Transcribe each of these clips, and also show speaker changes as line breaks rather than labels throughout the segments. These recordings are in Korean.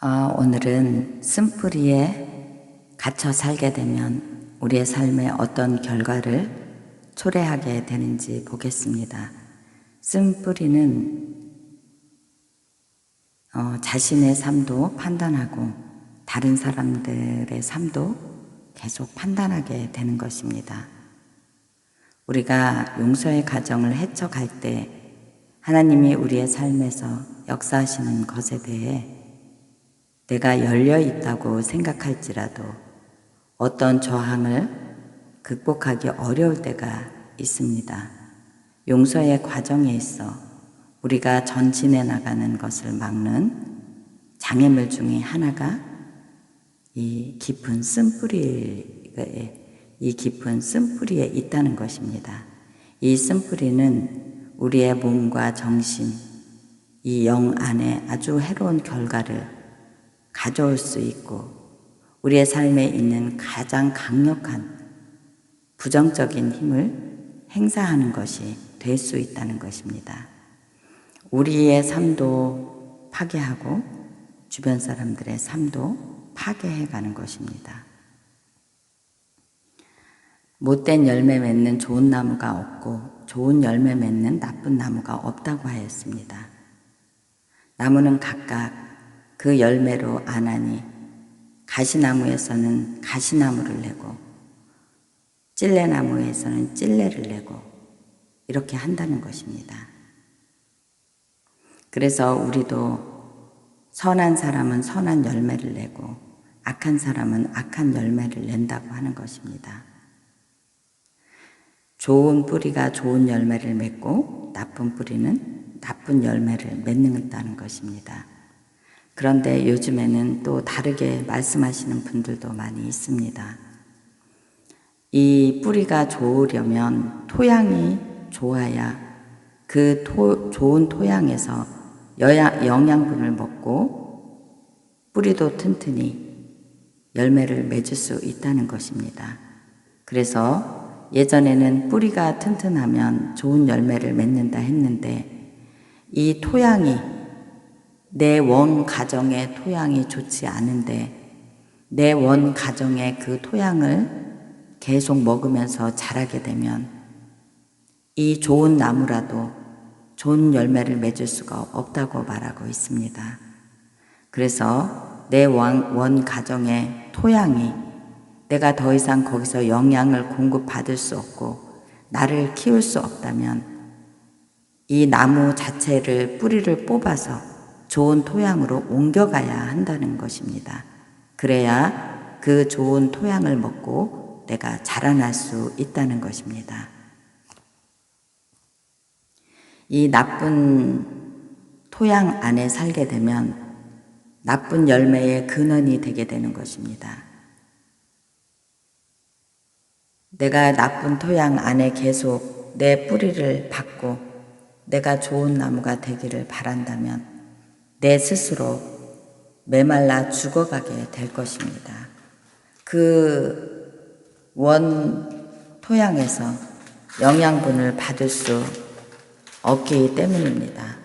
오늘은 쓴뿌리에 갇혀 살게 되면 우리의 삶에 어떤 결과를 초래하게 되는지 보겠습니다. 쓴뿌리는 자신의 삶도 판단하고 다른 사람들의 삶도 계속 판단하게 되는 것입니다. 우리가 용서의 과정을 헤쳐갈 때 하나님이 우리의 삶에서 역사하시는 것에 대해 내가 열려 있다고 생각할지라도 어떤 저항을 극복하기 어려울 때가 있습니다. 용서의 과정에 있어 우리가 전진해 나가는 것을 막는 장애물 중에 하나가 이 깊은 쓴뿌리에 있다는 것입니다. 이 쓴뿌리는 우리의 몸과 정신, 이 영 안에 아주 해로운 결과를 가져올 수 있고 우리의 삶에 있는 가장 강력한 부정적인 힘을 행사하는 것이 될 수 있다는 것입니다. 우리의 삶도 파괴하고 주변 사람들의 삶도 파괴해가는 것입니다. 못된 열매 맺는 좋은 나무가 없고 좋은 열매 맺는 나쁜 나무가 없다고 하였습니다. 나무는 각각 그 열매로 아나니 가시나무에서는 가시나무를 내고 찔레나무에서는 찔레를 내고 이렇게 한다는 것입니다. 그래서 우리도 선한 사람은 선한 열매를 내고 악한 사람은 악한 열매를 낸다고 하는 것입니다. 좋은 뿌리가 좋은 열매를 맺고 나쁜 뿌리는 나쁜 열매를 맺는다는 것입니다. 그런데 요즘에는 또 다르게 말씀하시는 분들도 많이 있습니다. 이 뿌리가 좋으려면 토양이 좋아야 그 좋은 토양에서 영양분을 먹고 뿌리도 튼튼히 열매를 맺을 수 있다는 것입니다. 그래서 예전에는 뿌리가 튼튼하면 좋은 열매를 맺는다 했는데 이 토양이 내 원 가정의 토양이 좋지 않은데 내 원 가정의 그 토양을 계속 먹으면서 자라게 되면 이 좋은 나무라도 좋은 열매를 맺을 수가 없다고 말하고 있습니다. 그래서 내 원 가정의 토양이 내가 더 이상 거기서 영양을 공급받을 수 없고 나를 키울 수 없다면 이 나무 자체를 뿌리를 뽑아서 좋은 토양으로 옮겨가야 한다는 것입니다. 그래야 그 좋은 토양을 먹고 내가 자라날 수 있다는 것입니다. 이 나쁜 토양 안에 살게 되면 나쁜 열매의 근원이 되게 되는 것입니다. 내가 나쁜 토양 안에 계속 내 뿌리를 받고 내가 좋은 나무가 되기를 바란다면 내 스스로 메말라 죽어가게 될 것입니다. 그 원 토양에서 영양분을 받을 수 없기 때문입니다.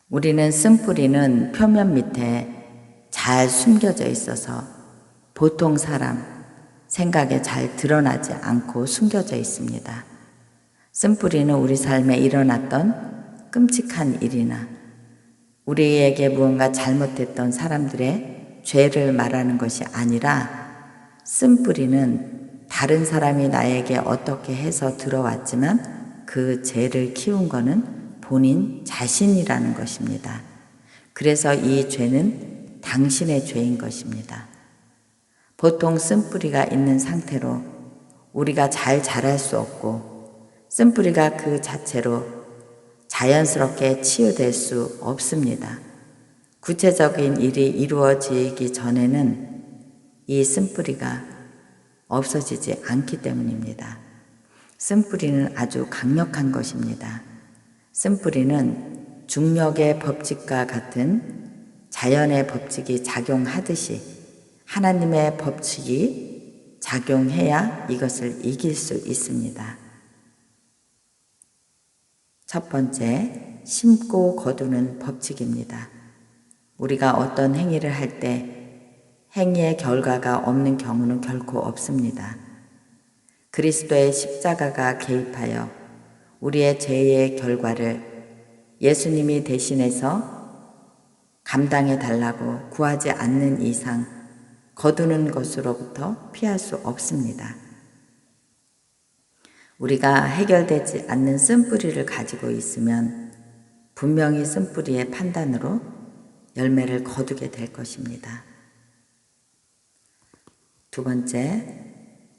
우리는 쓴뿌리는 표면 밑에 잘 숨겨져 있어서 보통 사람 생각에 잘 드러나지 않고 숨겨져 있습니다. 쓴뿌리는 우리 삶에 일어났던 끔찍한 일이나 우리에게 무언가 잘못했던 사람들의 죄를 말하는 것이 아니라 쓴뿌리는 다른 사람이 나에게 어떻게 해서 들어왔지만 그 죄를 키운 거는 본인 자신이라는 것입니다. 그래서 이 죄는 당신의 죄인 것입니다. 보통 쓴뿌리가 있는 상태로 우리가 잘 자랄 수 없고 쓴뿌리가 그 자체로 자연스럽게 치유될 수 없습니다. 구체적인 일이 이루어지기 전에는 이 쓴뿌리가 없어지지 않기 때문입니다. 쓴뿌리는 아주 강력한 것입니다. 쓴뿌리는 중력의 법칙과 같은 자연의 법칙이 작용하듯이 하나님의 법칙이 작용해야 이것을 이길 수 있습니다. 첫 번째, 심고 거두는 법칙입니다. 우리가 어떤 행위를 할 때 행위의 결과가 없는 경우는 결코 없습니다. 그리스도의 십자가가 개입하여 우리의 죄의 결과를 예수님이 대신해서 감당해 달라고 구하지 않는 이상 거두는 것으로부터 피할 수 없습니다. 우리가 해결되지 않는 쓴뿌리를 가지고 있으면 분명히 쓴뿌리의 판단으로 열매를 거두게 될 것입니다. 두 번째,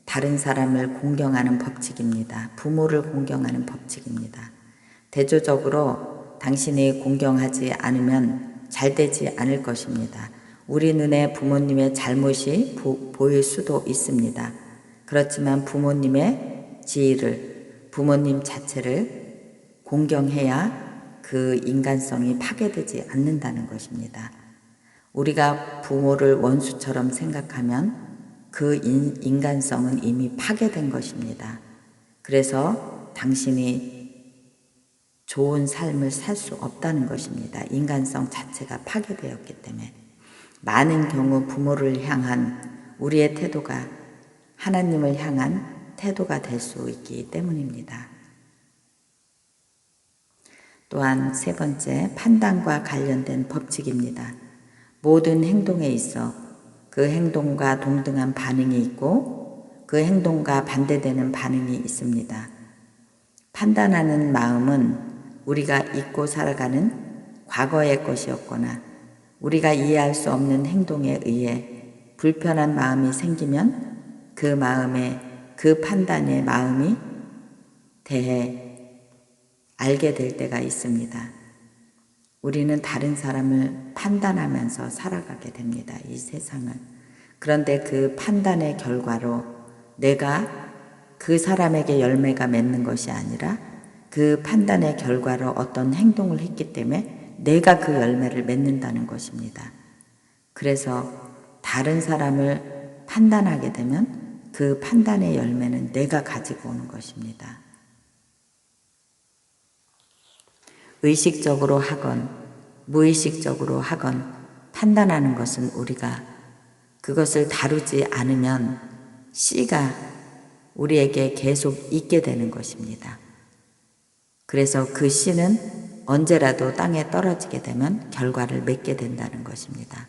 다른 사람을 공경하는 법칙입니다. 부모를 공경하는 법칙입니다. 대조적으로 당신이 공경하지 않으면 잘 되지 않을 것입니다. 우리 눈에 부모님의 잘못이 보일 수도 있습니다. 그렇지만 부모님의 지위를, 부모님 자체를 공경해야 그 인간성이 파괴되지 않는다는 것입니다. 우리가 부모를 원수처럼 생각하면 그 인간성은 이미 파괴된 것입니다. 그래서 당신이 좋은 삶을 살 수 없다는 것입니다. 인간성 자체가 파괴되었기 때문에. 많은 경우 부모를 향한 우리의 태도가 하나님을 향한 태도가 될 수 있기 때문입니다. 또한 세 번째, 판단과 관련된 법칙입니다. 모든 행동에 있어 그 행동과 동등한 반응이 있고 그 행동과 반대되는 반응이 있습니다. 판단하는 마음은 우리가 잊고 살아가는 과거의 것이었거나 우리가 이해할 수 없는 행동에 의해 불편한 마음이 생기면 그 마음에, 그 판단의 마음이 대해 알게 될 때가 있습니다. 우리는 다른 사람을 판단하면서 살아가게 됩니다. 이 세상을. 그런데 그 판단의 결과로 내가 그 사람에게 열매가 맺는 것이 아니라 그 판단의 결과로 어떤 행동을 했기 때문에 내가 그 열매를 맺는다는 것입니다. 그래서 다른 사람을 판단하게 되면 그 판단의 열매는 내가 가지고 오는 것입니다. 의식적으로 하건 무의식적으로 하건 판단하는 것은 우리가 그것을 다루지 않으면 씨가 우리에게 계속 있게 되는 것입니다. 그래서 그 씨는 언제라도 땅에 떨어지게 되면 결과를 맺게 된다는 것입니다.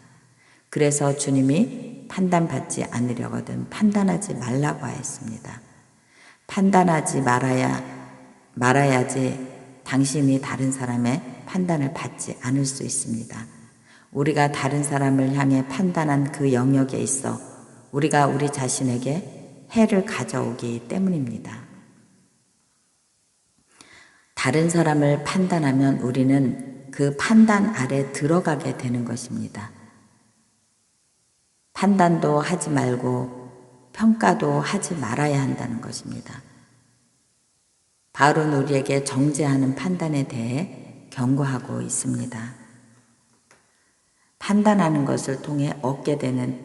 그래서 주님이 판단받지 않으려거든 판단하지 말라고 하였습니다. 판단하지 말아야지 당신이 다른 사람의 판단을 받지 않을 수 있습니다. 우리가 다른 사람을 향해 판단한 그 영역에 있어 우리가 우리 자신에게 해를 가져오기 때문입니다. 다른 사람을 판단하면 우리는 그 판단 아래 들어가게 되는 것입니다. 판단도 하지 말고 평가도 하지 말아야 한다는 것입니다. 바울은 우리에게 정죄하는 판단에 대해 경고하고 있습니다. 판단하는 것을 통해 얻게 되는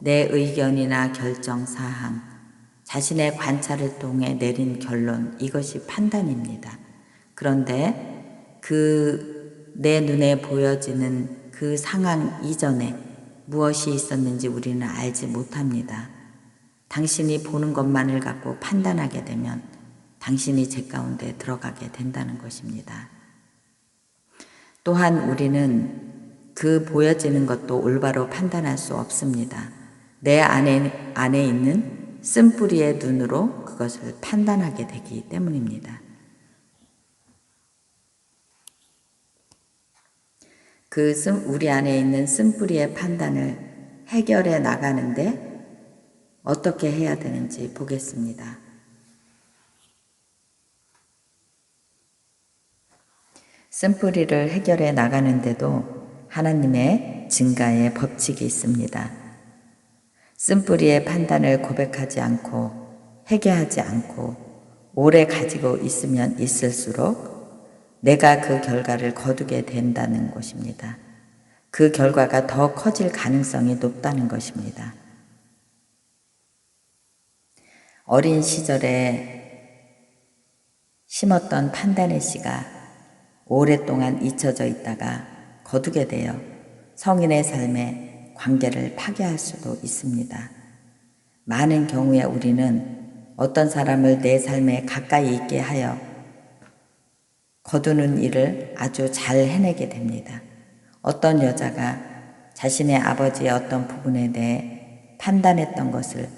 내 의견이나 결정 사항, 자신의 관찰을 통해 내린 결론, 이것이 판단입니다. 그런데 내 눈에 보여지는 그 상황 이전에 무엇이 있었는지 우리는 알지 못합니다. 당신이 보는 것만을 갖고 판단하게 되면 당신이 죄 가운데 들어가게 된다는 것입니다. 또한 우리는 그 보여지는 것도 올바로 판단할 수 없습니다. 내 안에 있는 쓴뿌리의 눈으로 그것을 판단하게 되기 때문입니다. 우리 안에 있는 쓴뿌리의 판단을 해결해 나가는데 어떻게 해야 되는지 보겠습니다. 쓴뿌리를 해결해 나가는데도 하나님의 증가의 법칙이 있습니다. 쓴뿌리의 판단을 고백하지 않고 회개하지 않고 오래 가지고 있으면 있을수록 내가 그 결과를 거두게 된다는 것입니다. 그 결과가 더 커질 가능성이 높다는 것입니다. 어린 시절에 심었던 판단의 씨가 오랫동안 잊혀져 있다가 거두게 되어 성인의 삶에 관계를 파괴할 수도 있습니다. 많은 경우에 우리는 어떤 사람을 내 삶에 가까이 있게 하여 거두는 일을 아주 잘 해내게 됩니다. 어떤 여자가 자신의 아버지의 어떤 부분에 대해 판단했던 것을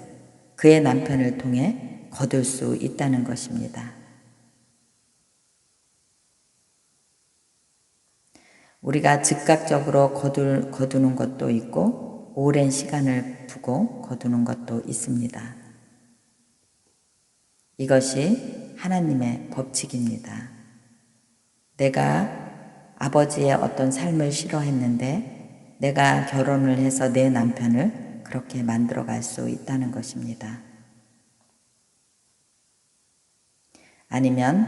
그의 남편을 통해 거둘 수 있다는 것입니다. 우리가 즉각적으로 거두는 것도 있고 오랜 시간을 두고 거두는 것도 있습니다. 이것이 하나님의 법칙입니다. 내가 아버지의 어떤 삶을 싫어했는데 내가 결혼을 해서 내 남편을 그렇게 만들어 갈 수 있다는 것입니다. 아니면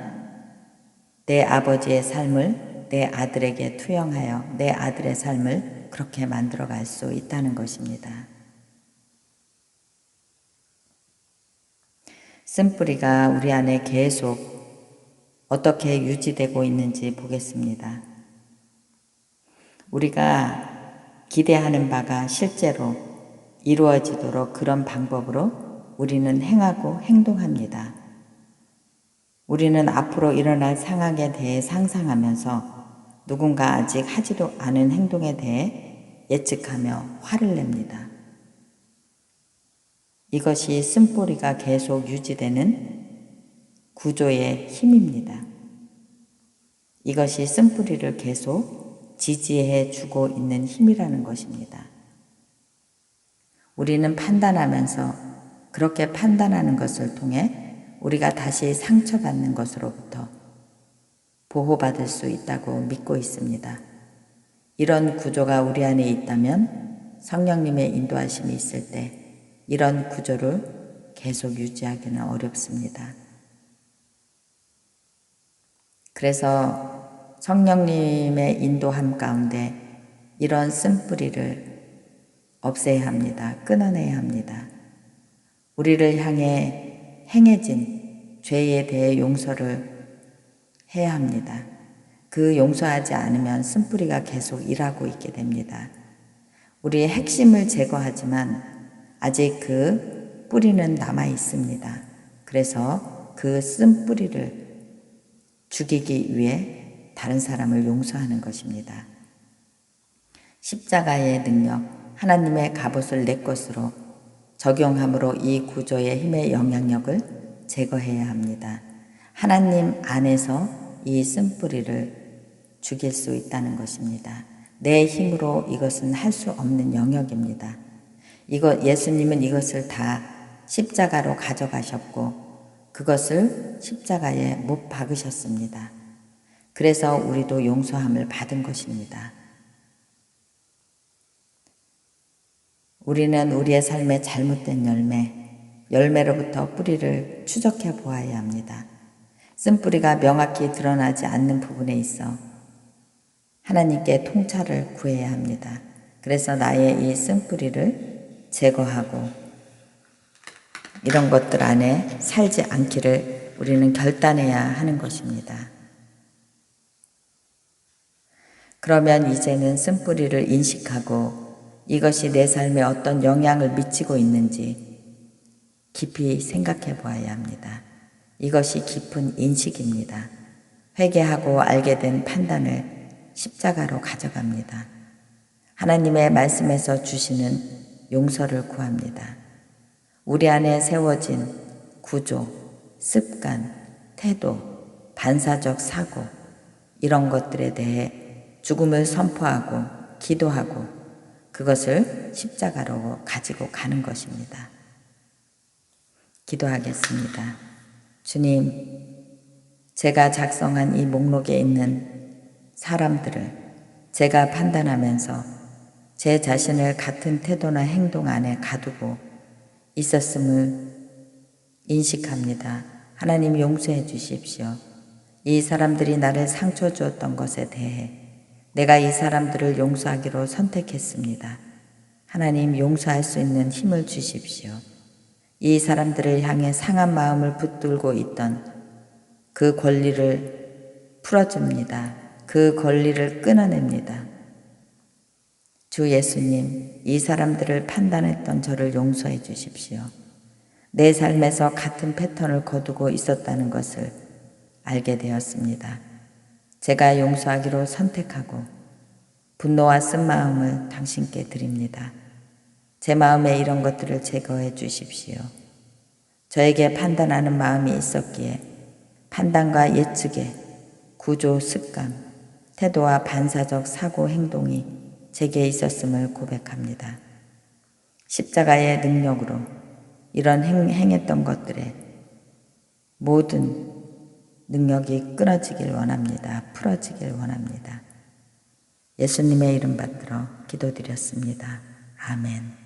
내 아버지의 삶을 내 아들에게 투영하여 내 아들의 삶을 그렇게 만들어 갈 수 있다는 것입니다. 쓴뿌리가 우리 안에 계속 어떻게 유지되고 있는지 보겠습니다. 우리가 기대하는 바가 실제로 이루어지도록 그런 방법으로 우리는 행하고 행동합니다. 우리는 앞으로 일어날 상황에 대해 상상하면서 누군가 아직 하지도 않은 행동에 대해 예측하며 화를 냅니다. 이것이 쓴뿌리가 계속 유지되는 구조의 힘입니다. 이것이 쓴뿌리를 계속 지지해 주고 있는 힘이라는 것입니다. 우리는 판단하면서 그렇게 판단하는 것을 통해 우리가 다시 상처받는 것으로부터 보호받을 수 있다고 믿고 있습니다. 이런 구조가 우리 안에 있다면 성령님의 인도하심이 있을 때 이런 구조를 계속 유지하기는 어렵습니다. 그래서 성령님의 인도함 가운데 이런 쓴뿌리를 없애야 합니다. 끊어내야 합니다. 우리를 향해 행해진 죄에 대해 용서를 해야 합니다. 그 용서하지 않으면 쓴뿌리가 계속 일하고 있게 됩니다. 우리의 핵심을 제거하지만 아직 그 뿌리는 남아 있습니다. 그래서 그 쓴뿌리를 죽이기 위해 다른 사람을 용서하는 것입니다. 십자가의 능력, 하나님의 갑옷을 내 것으로 적용함으로 이 구조의 힘의 영향력을 제거해야 합니다. 하나님 안에서 이 쓴뿌리를 죽일 수 있다는 것입니다. 내 힘으로 이것은 할 수 없는 영역입니다. 예수님은 이것을 다 십자가로 가져가셨고 그것을 십자가에 못 박으셨습니다. 그래서 우리도 용서함을 받은 것입니다. 우리는 우리의 삶의 잘못된 열매로부터 뿌리를 추적해 보아야 합니다. 쓴뿌리가 명확히 드러나지 않는 부분에 있어 하나님께 통찰을 구해야 합니다. 그래서 나의 이 쓴뿌리를 제거하고 이런 것들 안에 살지 않기를 우리는 결단해야 하는 것입니다. 그러면 이제는 쓴뿌리를 인식하고 이것이 내 삶에 어떤 영향을 미치고 있는지 깊이 생각해 보아야 합니다. 이것이 깊은 인식입니다. 회개하고 알게 된 판단을 십자가로 가져갑니다. 하나님의 말씀에서 주시는 용서를 구합니다. 우리 안에 세워진 구조, 습관, 태도, 반사적 사고 이런 것들에 대해 죽음을 선포하고 기도하고 그것을 십자가로 가지고 가는 것입니다. 기도하겠습니다. 주님, 제가 작성한 이 목록에 있는 사람들을 제가 판단하면서 제 자신을 같은 태도나 행동 안에 가두고 있었음을 인식합니다. 하나님 용서해 주십시오. 이 사람들이 나를 상처 주었던 것에 대해 내가 이 사람들을 용서하기로 선택했습니다. 하나님 용서할 수 있는 힘을 주십시오. 이 사람들을 향해 상한 마음을 붙들고 있던 그 권리를 풀어줍니다. 그 권리를 끊어냅니다. 주 예수님, 이 사람들을 판단했던 저를 용서해 주십시오. 내 삶에서 같은 패턴을 거두고 있었다는 것을 알게 되었습니다. 제가 용서하기로 선택하고 분노와 쓴마음을 당신께 드립니다. 제 마음에 이런 것들을 제거해 주십시오. 저에게 판단하는 마음이 있었기에 판단과 예측의 구조, 습관, 태도와 반사적 사고 행동이 제게 있었음을 고백합니다. 십자가의 능력으로 이런 행했던 것들의 모든 능력이 끊어지길 원합니다. 풀어지길 원합니다. 예수님의 이름 받들어 기도드렸습니다. 아멘.